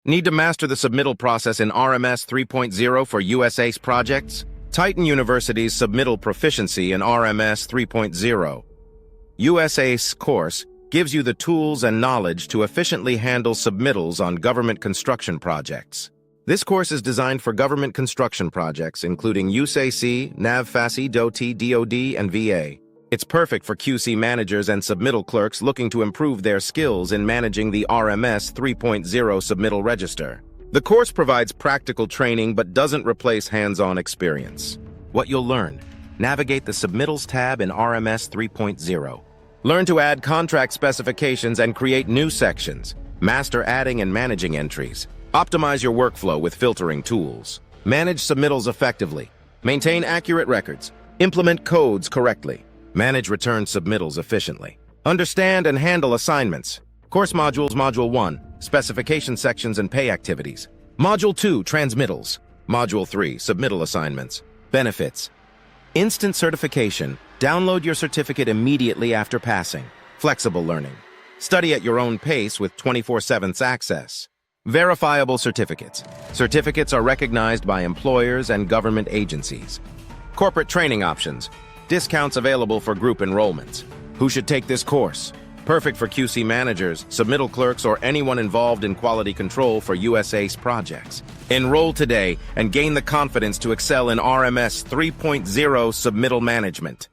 Need to master the submittal process in RMS 3.0 for USACE projects? Titan University's Submittal Proficiency in RMS 3.0. USACE course gives you the tools and knowledge to efficiently handle submittals on government construction projects. This course is designed for government construction projects, including USACE, NAVFACE, DOT, DOD, and VA. It's perfect for QC managers and submittal clerks looking to improve their skills in managing the RMS 3.0 submittal register. The course provides practical training but doesn't replace hands-on experience. What you'll learn: navigate the Submittals tab in RMS 3.0. Learn to add contract specifications and create new sections. Master adding and managing entries. Optimize your workflow with filtering tools. Manage submittals effectively. Maintain accurate records. Implement codes correctly. Manage return submittals efficiently. Understand and handle assignments. Course modules: Module 1, Specification Sections and Pay Activities. Module 2, Transmittals. Module 3, Submittal Assignments. Benefits: instant certification. Download your certificate immediately after passing. Flexible learning. Study at your own pace with 24/7 access. Verifiable certificates. Certificates are recognized by employers and government agencies. Corporate training options. Discounts available for group enrollments. Who should take this course? Perfect for QC managers, submittal clerks, or anyone involved in quality control for USACE projects. Enroll today and gain the confidence to excel in RMS 3.0 submittal management.